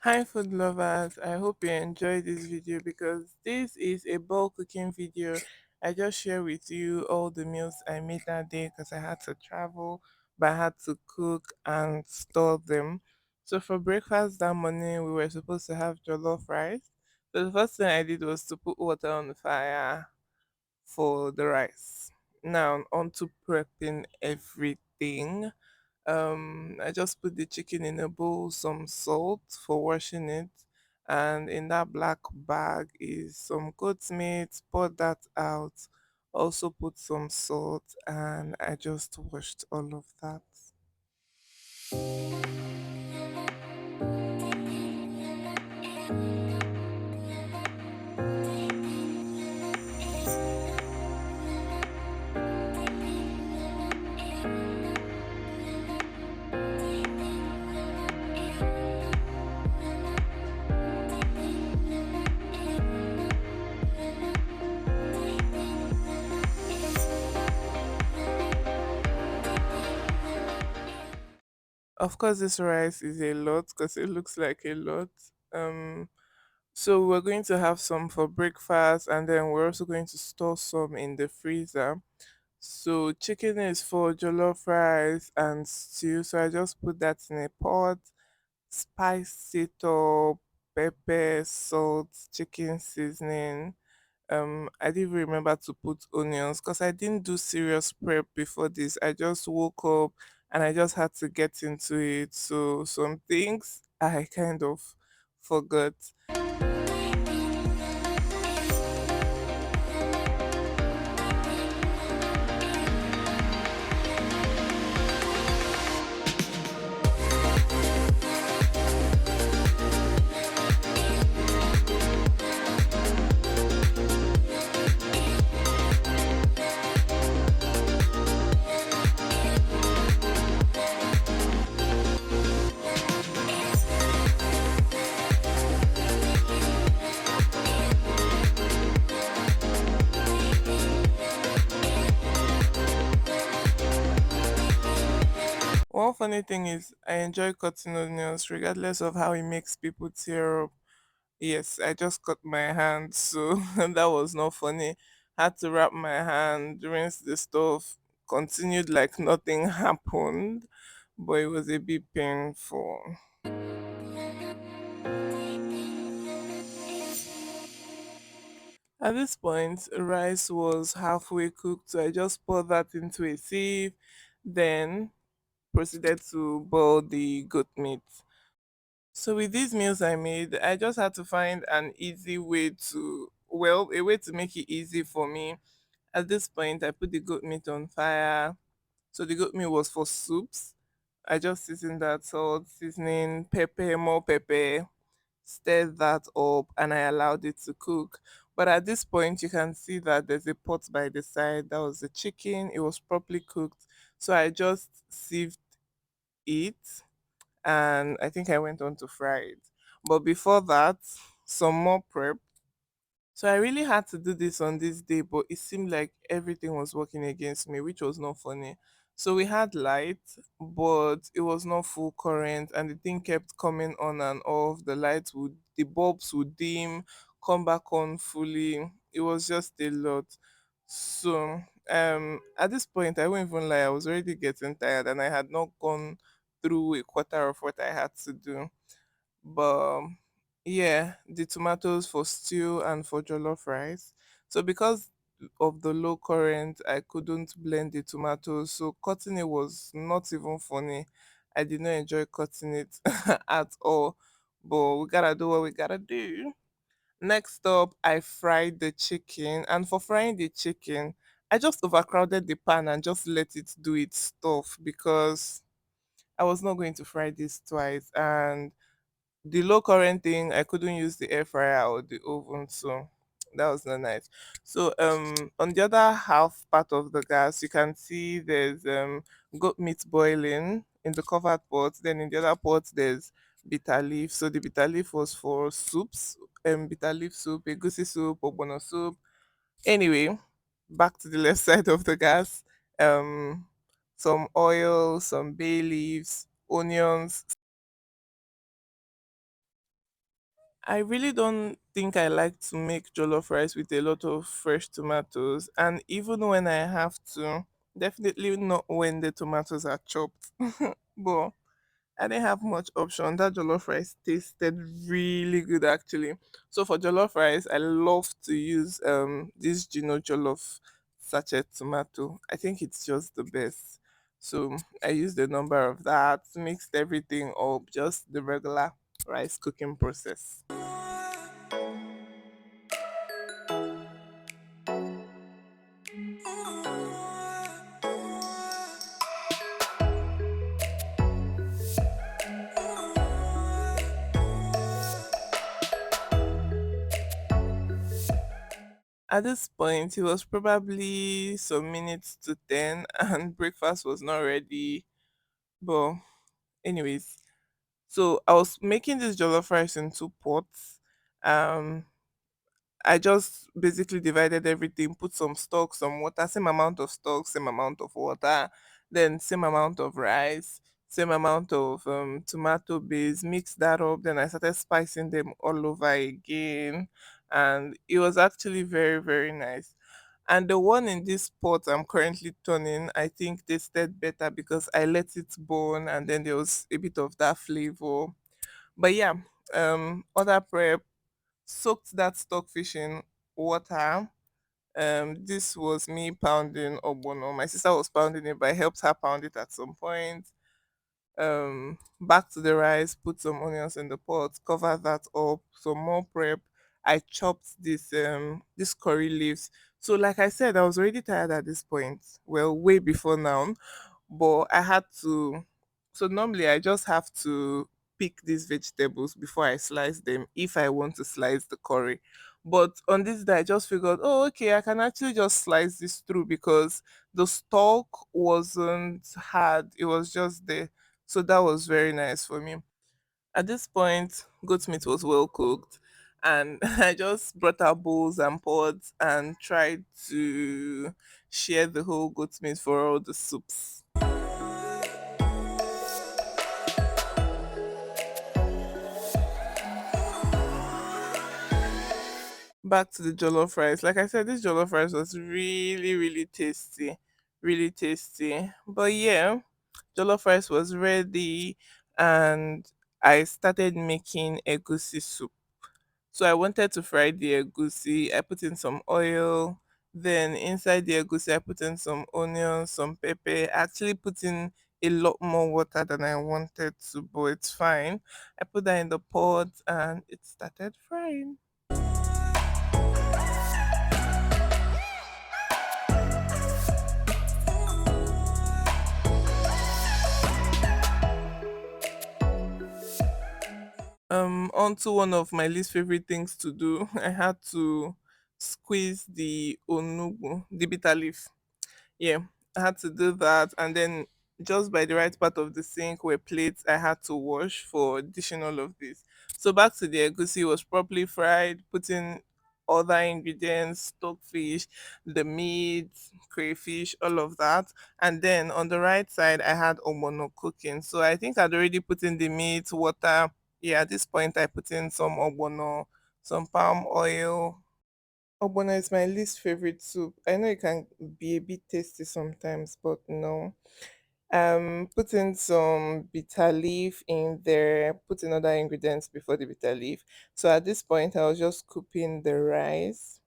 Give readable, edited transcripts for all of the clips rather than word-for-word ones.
Hi food lovers, I hope you enjoy this video because this is a bowl cooking video. I just share with you all the meals I made that day because I had to travel, but I had to cook and store them. So for breakfast that morning, we were supposed to have jollof rice. So the first thing I did was to put water on the fire for the rice. Now on to prepping everything. I just put the chicken in a bowl, some salt for washing it, and in that black bag is some goat meat. Pour that out. Also put some salt, and I just washed all of that. Of course, this rice is a lot because it looks like a lot. Um, so we're going to have some for breakfast, and then we're also going to store some in the freezer. So chicken is for jollof rice and stew. So I just put that in a pot, spice it up, pepper, salt, chicken seasoning. I didn't remember to put onions because I didn't do serious prep before this. I just woke up and I just had to get into it. So some things I kind of forgot. One funny thing is I enjoy cutting onions regardless of how it makes people tear up. Yes, I just cut my hand, so that was not funny. Had to wrap my hand, rinse the stuff, continued like nothing happened, but it was a bit painful. At this point, rice was halfway cooked, so I just poured that into a sieve, then proceeded to boil the goat meat. So with these meals I made, I just had to find an easy way a way to make it easy for me. At this point, I put the goat meat on fire. So the goat meat was for soups. I just seasoned that salt, seasoning, pepper, more pepper, stirred that up, and I allowed it to cook. But at this point, you can see that there's a pot by the side. That was the chicken. It was properly cooked. So I just sieved it and I think I went on to fry it. But before that, some more prep. So I really had to do this on this day, but it seemed like everything was working against me, which was not funny. So we had light, but it was not full current, and the thing kept coming on and off. The bulbs would dim, come back on fully. It was just a lot. So at this point, I won't even lie, I was already getting tired, and I had not gone through a quarter of what I had to do. But yeah, the tomatoes for stew and for jollof rice. So because of the low current, I couldn't blend the tomatoes. So cutting it was not even funny. I did not enjoy cutting it at all. But we gotta do what we gotta do. Next up, I fried the chicken. And for frying the chicken, I just overcrowded the pan and just let it do its stuff because I was not going to fry this twice. And the low current thing, I couldn't use the air fryer or the oven, so that was not nice. So on the other half part of the gas, you can see there's goat meat boiling in the covered pot. Then in the other pot there's bitter leaf. So the bitter leaf was for soups, bitter leaf soup, egusi soup, ogbono soup. Anyway, back to the left side of the gas. Um, some oil, some bay leaves, onions, I really don't think I like to make jollof rice with a lot of fresh tomatoes, and even when I have to, definitely not when the tomatoes are chopped. But I didn't have much option. That jollof rice tasted really good actually. So for jollof rice, I love to use this Gino jollof sachet tomato. I think it's just the best. So I used a number of that, mixed everything up, just the regular rice cooking process. At this point, it was probably some minutes to 10 and breakfast was not ready. But anyways, so I was making this jollof rice in two pots. Um, I just basically divided everything, put some stock, some water, same amount of stock, same amount of water, then same amount of rice, same amount of tomato base, mix that up. Then I started spicing them all over again. And it was actually very, very nice. And the one in this pot I'm currently turning, I think tasted better because I let it burn and then there was a bit of that flavor. But yeah, other prep, soaked that stockfish in water. This was me pounding ogbono. My sister was pounding it, but I helped her pound it at some point. Back to the rice, put some onions in the pot, cover that up, some more prep. I chopped this curry leaves. So like I said, I was already tired at this point. Well, way before now, but I had to. So normally I just have to pick these vegetables before I slice them if I want to slice the curry. But on this day, I just figured, oh, okay, I can actually just slice this through because the stalk wasn't hard. It was just there. So that was very nice for me. At this point, goat meat was well cooked, and I just brought out bowls and pots and tried to share the whole goat meat for all the soups. Back to the jollof rice. Like I said, this jollof rice was really, really tasty. Really tasty. But yeah, jollof rice was ready and I started making egusi soup. So I wanted to fry the egusi. I put in some oil. Then inside the egusi, I put in some onions, some pepper. I actually put in a lot more water than I wanted to, but it's fine. I put that in the pot and it started frying. Onto one of my least favorite things to do. I had to squeeze the onubu, the bitter leaf. Yeah, I had to do that, and then just by the right part of the sink were plates I had to wash for dishing all of this. So back to the egusi was properly fried, put in other ingredients, stockfish, the meat, crayfish, all of that. And then on the right side I had omono cooking. So I think I'd already put in the meat, water. Yeah, at this point I put in some obono, some palm oil. Ogbono is my least favorite soup. I know it can be a bit tasty sometimes, but no. Put in some bitter leaf in there, put in other ingredients before the bitter leaf. So at this point, I was just scooping the rice.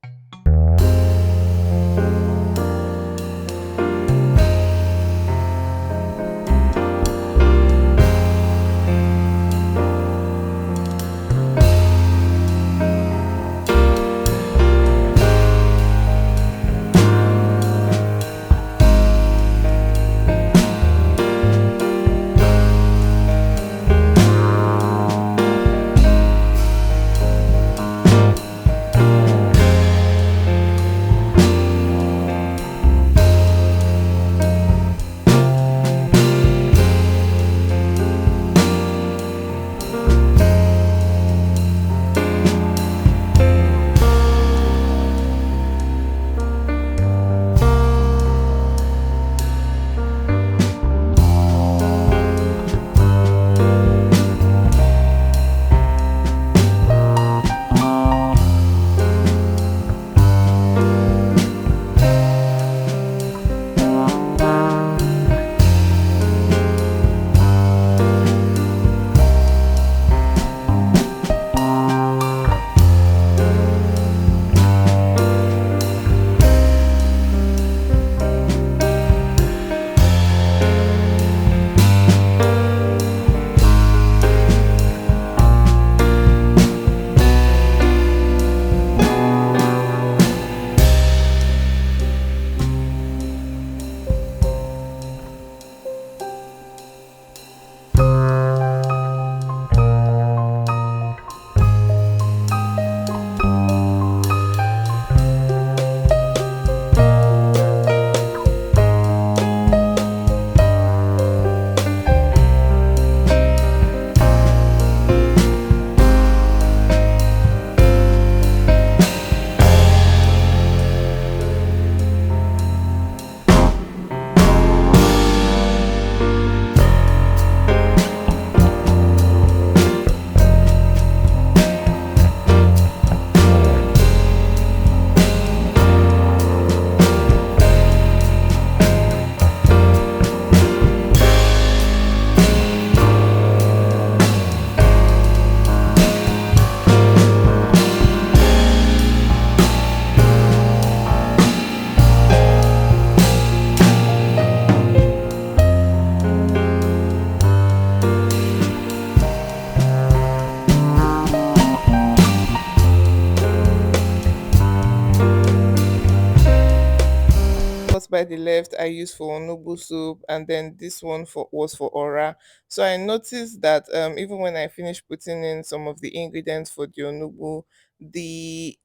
by the left I used for onubu soup, and then this one for was for ora. So I noticed that even when I finished putting in some of the ingredients for the onubu, the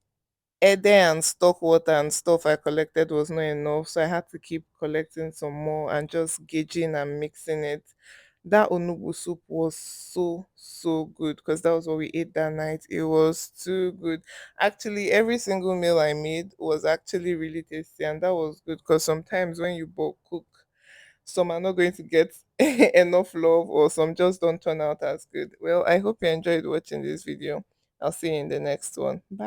ede and stock water and stuff I collected was not enough, so I had to keep collecting some more and just gauging and mixing it. That onubu soup was so good because that was what we ate that night. It was too good. Actually, every single meal I made was actually really tasty, and that was good because sometimes when you bulk cook, some are not going to get enough love, or some just don't turn out as good. Well, I hope you enjoyed watching this video. I'll see you in the next one. Bye.